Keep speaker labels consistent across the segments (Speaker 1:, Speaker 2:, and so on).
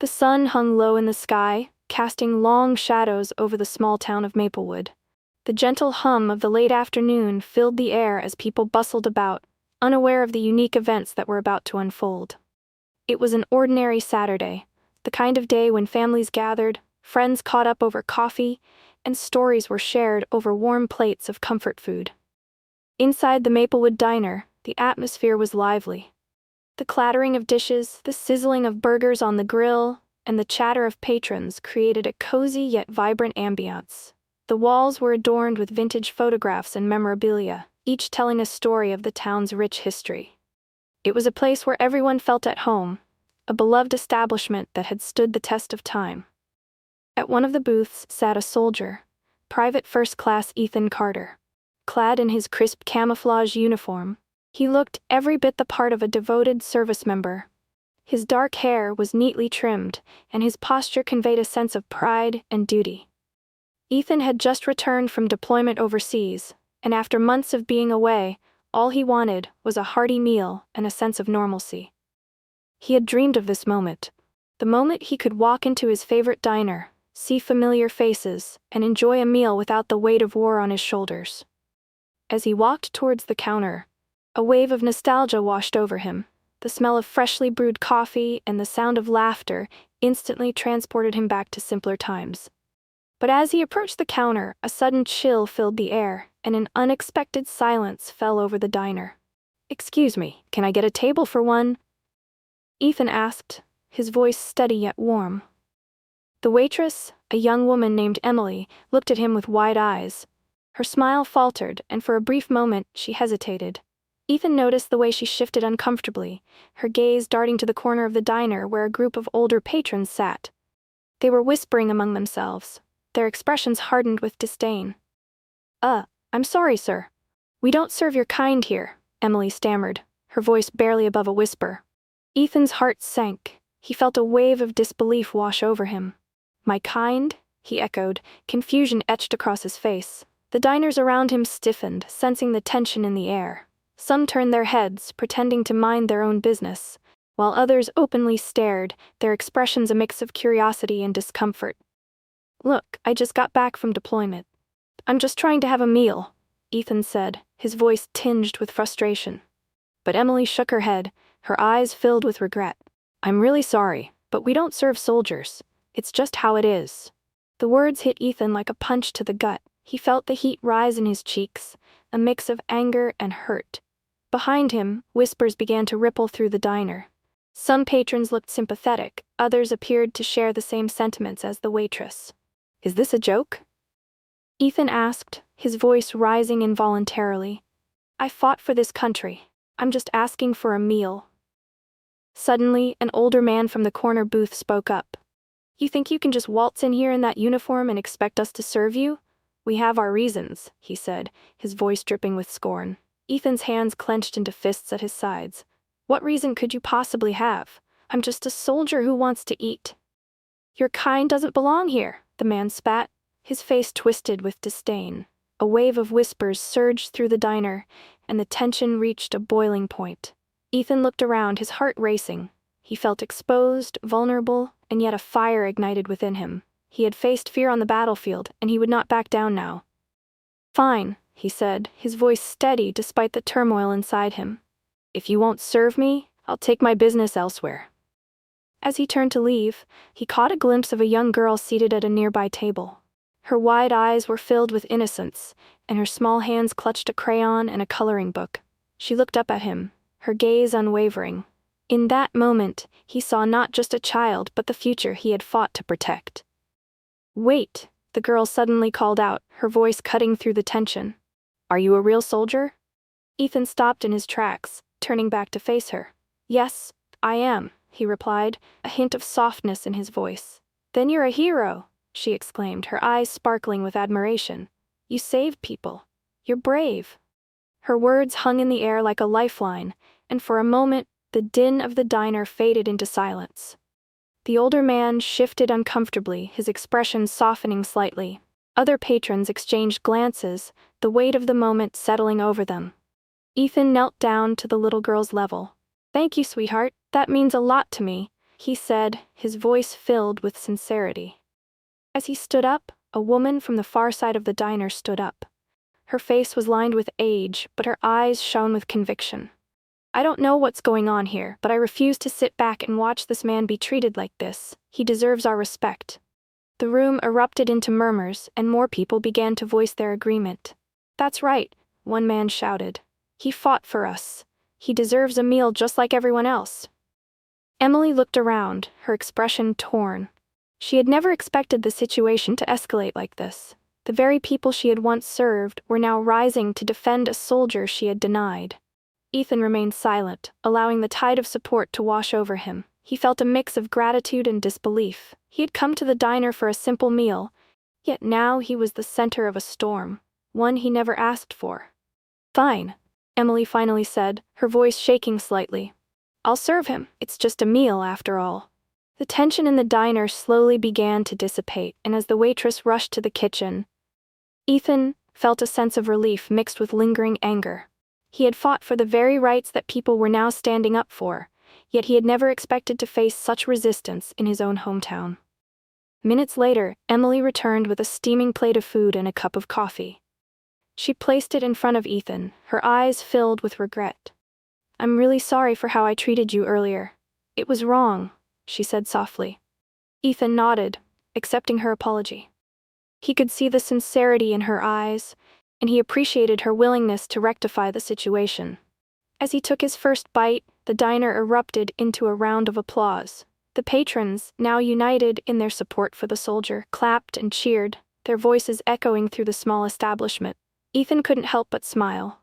Speaker 1: The sun hung low in the sky, casting long shadows over the small town of Maplewood. The gentle hum of the late afternoon filled the air as people bustled about, unaware of the unique events that were about to unfold. It was an ordinary Saturday, the kind of day when families gathered, friends caught up over coffee, and stories were shared over warm plates of comfort food. Inside the Maplewood diner, the atmosphere was lively. The clattering of dishes, the sizzling of burgers on the grill, and the chatter of patrons created a cozy yet vibrant ambiance. The walls were adorned with vintage photographs and memorabilia, each telling a story of the town's rich history. It was a place where everyone felt at home, a beloved establishment that had stood the test of time. At one of the booths sat a soldier, Private First Class Ethan Carter. Clad in his crisp camouflage uniform, he looked every bit the part of a devoted service member. His dark hair was neatly trimmed, and his posture conveyed a sense of pride and duty. Ethan had just returned from deployment overseas, and after months of being away, all he wanted was a hearty meal and a sense of normalcy. He had dreamed of this moment, the moment he could walk into his favorite diner, see familiar faces, and enjoy a meal without the weight of war on his shoulders. As he walked towards the counter, a wave of nostalgia washed over him. The smell of freshly brewed coffee and the sound of laughter instantly transported him back to simpler times. But as he approached the counter, a sudden chill filled the air, and an unexpected silence fell over the diner. "Excuse me, can I get a table for one?" Ethan asked, his voice steady yet warm. The waitress, a young woman named Emily, looked at him with wide eyes. Her smile faltered, and for a brief moment she hesitated. Ethan noticed the way she shifted uncomfortably, her gaze darting to the corner of the diner where a group of older patrons sat. They were whispering among themselves, their expressions hardened with disdain. I'm sorry, sir. We don't serve your kind here," Emily stammered, her voice barely above a whisper. Ethan's heart sank. He felt a wave of disbelief wash over him. "My kind?" he echoed, confusion etched across his face. The diners around him stiffened, sensing the tension in the air. Some turned their heads, pretending to mind their own business, while others openly stared, their expressions a mix of curiosity and discomfort. "Look, I just got back from deployment. I'm just trying to have a meal," Ethan said, his voice tinged with frustration. But Emily shook her head, her eyes filled with regret. "I'm really sorry, but we don't serve soldiers. It's just how it is." The words hit Ethan like a punch to the gut. He felt the heat rise in his cheeks, a mix of anger and hurt. Behind him, whispers began to ripple through the diner. Some patrons looked sympathetic, others appeared to share the same sentiments as the waitress. "Is this a joke?" Ethan asked, his voice rising involuntarily. "I fought for this country. I'm just asking for a meal." Suddenly, an older man from the corner booth spoke up. "You think you can just waltz in here in that uniform and expect us to serve you? We have our reasons," he said, his voice dripping with scorn. Ethan's hands clenched into fists at his sides. "What reason could you possibly have? I'm just a soldier who wants to eat." "Your kind doesn't belong here," the man spat, his face twisted with disdain. A wave of whispers surged through the diner, and the tension reached a boiling point. Ethan looked around, his heart racing. He felt exposed, vulnerable, and yet a fire ignited within him. He had faced fear on the battlefield, and he would not back down now. "Fine," he said, his voice steady despite the turmoil inside him. "If you won't serve me, I'll take my business elsewhere." As he turned to leave, he caught a glimpse of a young girl seated at a nearby table. Her wide eyes were filled with innocence, and her small hands clutched a crayon and a coloring book. She looked up at him, her gaze unwavering. In that moment, he saw not just a child but the future he had fought to protect. "Wait," the girl suddenly called out, her voice cutting through the tension. "Are you a real soldier?" Ethan stopped in his tracks, turning back to face her. "Yes, I am," he replied, a hint of softness in his voice. "Then you're a hero," she exclaimed, her eyes sparkling with admiration. "You saved people. You're brave." Her words hung in the air like a lifeline, and for a moment, the din of the diner faded into silence. The older man shifted uncomfortably, his expression softening slightly. Other patrons exchanged glances, the weight of the moment settling over them. Ethan knelt down to the little girl's level. "Thank you, sweetheart, that means a lot to me," he said, his voice filled with sincerity. As he stood up, a woman from the far side of the diner stood up. Her face was lined with age, but her eyes shone with conviction. I don't know what's going on here, but I refuse to sit back and watch this man be treated like this. He deserves our respect. The room erupted into murmurs, and more people began to voice their agreement. That's right, one man shouted. He fought for us. He deserves a meal just like everyone else. Emily looked around, her expression torn. She had never expected the situation to escalate like this. The very people she had once served were now rising to defend a soldier she had denied. Ethan remained silent, allowing the tide of support to wash over him. He felt a mix of gratitude and disbelief. He had come to the diner for a simple meal, yet now he was the center of a storm, one he never asked for. Fine, Emily finally said, her voice shaking slightly. I'll serve him. It's just a meal after all. The tension in the diner slowly began to dissipate, and as the waitress rushed to the kitchen, Ethan felt a sense of relief mixed with lingering anger. He had fought for the very rights that people were now standing up for, yet he had never expected to face such resistance in his own hometown. Minutes later, Emily returned with a steaming plate of food and a cup of coffee. She placed it in front of Ethan, her eyes filled with regret. I'm really sorry for how I treated you earlier. It was wrong, she said softly. Ethan nodded, accepting her apology. He could see the sincerity in her eyes, and he appreciated her willingness to rectify the situation. As he took his first bite, the diner erupted into a round of applause. The patrons, now united in their support for the soldier, clapped and cheered, their voices echoing through the small establishment. Ethan couldn't help but smile.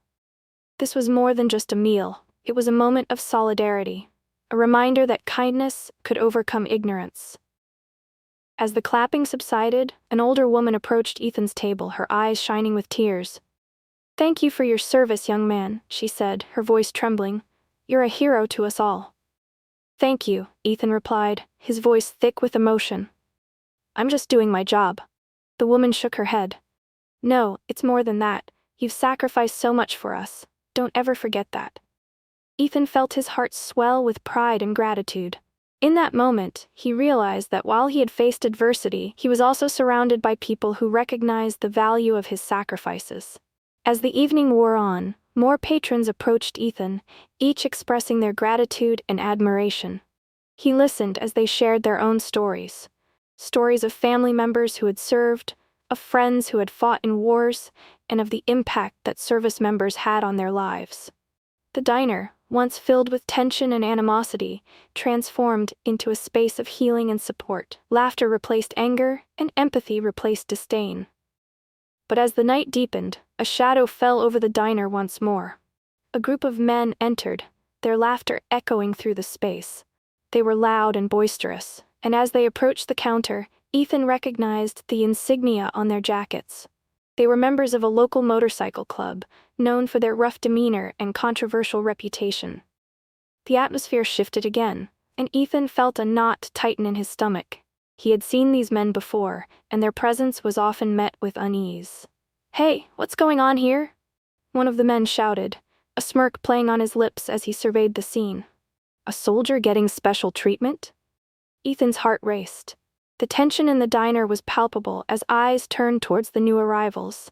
Speaker 1: This was more than just a meal. It was a moment of solidarity, a reminder that kindness could overcome ignorance. As the clapping subsided, an older woman approached Ethan's table, her eyes shining with tears. Thank you for your service, young man, she said, her voice trembling. You're a hero to us all. Thank you, Ethan replied, his voice thick with emotion. I'm just doing my job. The woman shook her head. No, it's more than that. You've sacrificed so much for us. Don't ever forget that. Ethan felt his heart swell with pride and gratitude. In that moment, he realized that while he had faced adversity, he was also surrounded by people who recognized the value of his sacrifices. As the evening wore on, more patrons approached Ethan, each expressing their gratitude and admiration. He listened as they shared their own stories. Stories of family members who had served, of friends who had fought in wars, and of the impact that service members had on their lives. The diner, once filled with tension and animosity, transformed into a space of healing and support. Laughter replaced anger, and empathy replaced disdain. But as the night deepened, a shadow fell over the diner once more. A group of men entered, their laughter echoing through the space. They were loud and boisterous, and as they approached the counter, Ethan recognized the insignia on their jackets. They were members of a local motorcycle club, known for their rough demeanor and controversial reputation. The atmosphere shifted again, and Ethan felt a knot tighten in his stomach. He had seen these men before, and their presence was often met with unease. Hey, what's going on here? One of the men shouted, a smirk playing on his lips as he surveyed the scene. A soldier getting special treatment? Ethan's heart raced. The tension in the diner was palpable as eyes turned towards the new arrivals.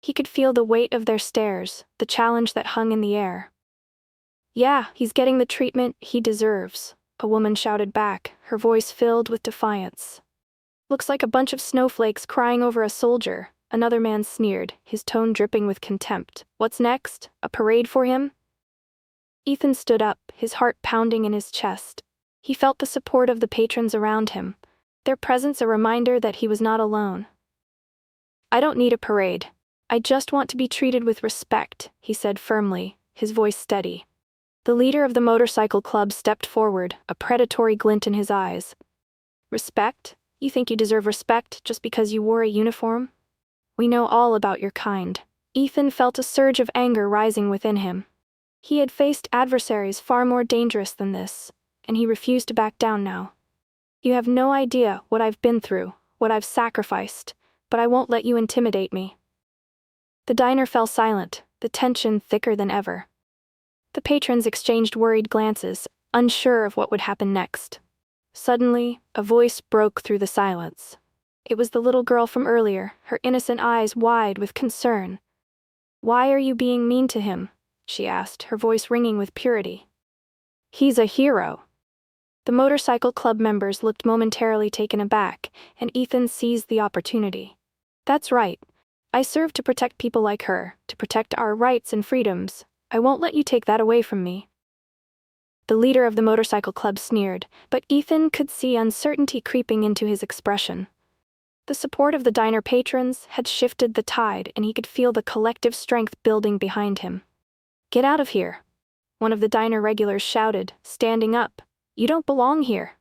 Speaker 1: He could feel the weight of their stares, the challenge that hung in the air. Yeah, he's getting the treatment he deserves, a woman shouted back, her voice filled with defiance. Looks like a bunch of snowflakes crying over a soldier, another man sneered, his tone dripping with contempt. What's next? A parade for him? Ethan stood up, his heart pounding in his chest. He felt the support of the patrons around him, their presence a reminder that he was not alone. I don't need a parade. I just want to be treated with respect, he said firmly, his voice steady. The leader of the motorcycle club stepped forward, a predatory glint in his eyes. Respect? You think you deserve respect just because you wore a uniform? We know all about your kind. Ethan felt a surge of anger rising within him. He had faced adversaries far more dangerous than this, and he refused to back down now. You have no idea what I've been through, what I've sacrificed, but I won't let you intimidate me. The diner fell silent, the tension thicker than ever. The patrons exchanged worried glances, unsure of what would happen next. Suddenly, a voice broke through the silence. It was the little girl from earlier, her innocent eyes wide with concern. "Why are you being mean to him?" she asked, her voice ringing with purity. "He's a hero." The motorcycle club members looked momentarily taken aback, and Ethan seized the opportunity. "That's right. I serve to protect people like her, to protect our rights and freedoms. I won't let you take that away from me." The leader of the motorcycle club sneered, but Ethan could see uncertainty creeping into his expression. The support of the diner patrons had shifted the tide, and he could feel the collective strength building behind him. "Get out of here," one of the diner regulars shouted, standing up. "You don't belong here."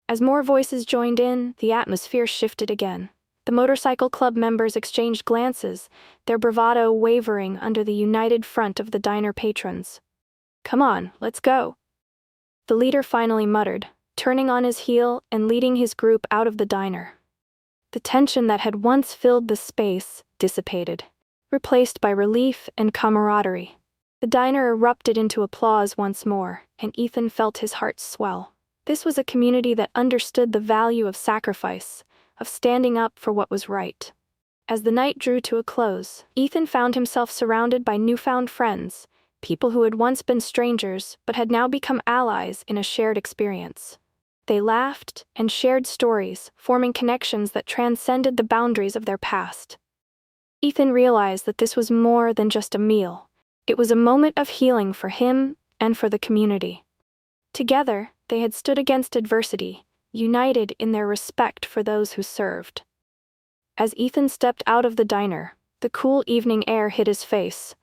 Speaker 1: As more voices joined in, the atmosphere shifted again. The motorcycle club members exchanged glances, their bravado wavering under the united front of the diner patrons. "Come on, let's go," the leader finally muttered, turning on his heel and leading his group out of the diner. The tension that had once filled the space dissipated, replaced by relief and camaraderie. The diner erupted into applause once more, and Ethan felt his heart swell. This was a community that understood the value of sacrifice, of standing up for what was right. As the night drew to a close, Ethan found himself surrounded by newfound friends, people who had once been strangers but had now become allies in a shared experience. They laughed and shared stories, forming connections that transcended the boundaries of their past. Ethan realized that this was more than just a meal. It was a moment of healing for him and for the community. Together, they had stood against adversity, united in their respect for those who served. As Ethan stepped out of the diner, the cool evening air hit his face.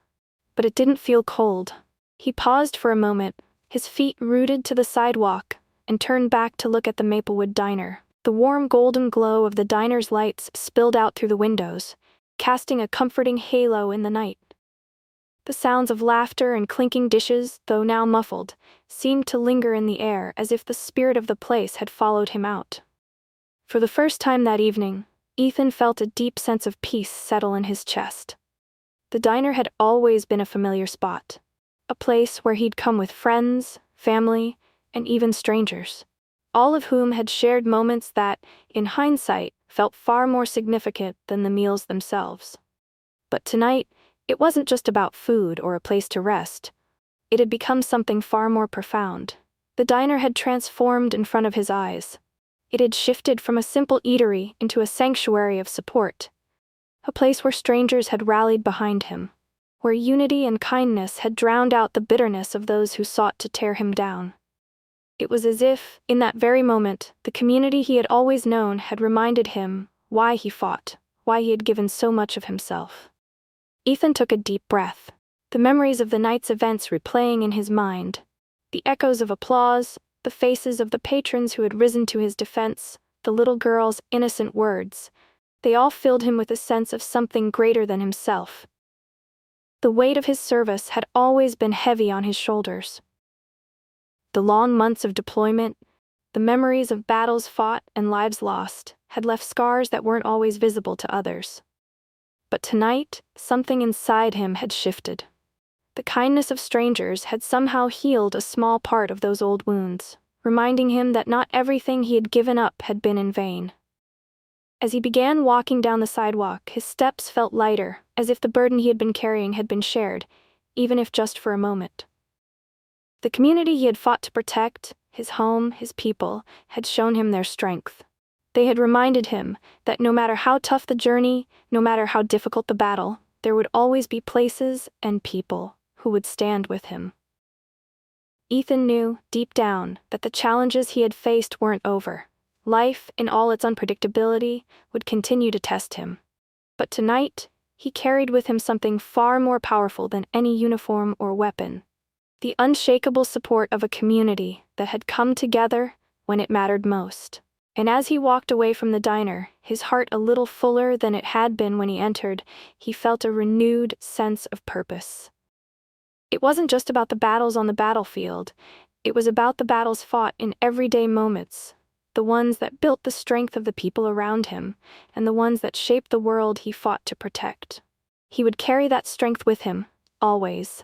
Speaker 1: But it didn't feel cold. He paused for a moment, his feet rooted to the sidewalk, and turned back to look at the Maplewood diner. The warm golden glow of the diner's lights spilled out through the windows, casting a comforting halo in the night. The sounds of laughter and clinking dishes, though now muffled, seemed to linger in the air as if the spirit of the place had followed him out. For the first time that evening, Ethan felt a deep sense of peace settle in his chest. The diner had always been a familiar spot, a place where he'd come with friends, family, and even strangers, all of whom had shared moments that, in hindsight, felt far more significant than the meals themselves. But tonight, it wasn't just about food or a place to rest. It had become something far more profound. The diner had transformed in front of his eyes. It had shifted from a simple eatery into a sanctuary of support, a place where strangers had rallied behind him, where unity and kindness had drowned out the bitterness of those who sought to tear him down. It was as if, in that very moment, the community he had always known had reminded him why he fought, why he had given so much of himself. Ethan took a deep breath, the memories of the night's events replaying in his mind, the echoes of applause, the faces of the patrons who had risen to his defense, the little girl's innocent words. They all filled him with a sense of something greater than himself. The weight of his service had always been heavy on his shoulders. The long months of deployment, the memories of battles fought and lives lost, had left scars that weren't always visible to others. But tonight, something inside him had shifted. The kindness of strangers had somehow healed a small part of those old wounds, reminding him that not everything he had given up had been in vain. As he began walking down the sidewalk, his steps felt lighter, as if the burden he had been carrying had been shared, even if just for a moment. The community he had fought to protect, his home, his people, had shown him their strength. They had reminded him that no matter how tough the journey, no matter how difficult the battle, there would always be places and people who would stand with him. Ethan knew, deep down, that the challenges he had faced weren't over. Life, in all its unpredictability, would continue to test him. But tonight, he carried with him something far more powerful than any uniform or weapon: the unshakable support of a community that had come together when it mattered most. And as he walked away from the diner, his heart a little fuller than it had been when he entered, he felt a renewed sense of purpose. It wasn't just about the battles on the battlefield, it was about the battles fought in everyday moments, the ones that built the strength of the people around him, and the ones that shaped the world he fought to protect. He would carry that strength with him, always.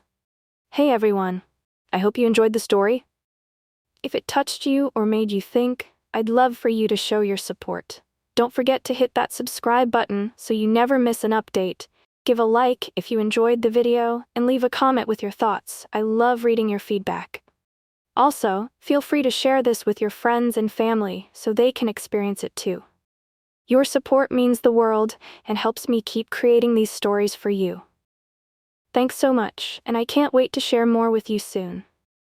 Speaker 1: Hey everyone, I hope you enjoyed the story. If it touched you or made you think, I'd love for you to show your support. Don't forget to hit that subscribe button so you never miss an update. Give a like if you enjoyed the video, and leave a comment with your thoughts. I love reading your feedback. Also, feel free to share this with your friends and family so they can experience it too. Your support means the world and helps me keep creating these stories for you. Thanks so much, and I can't wait to share more with you soon.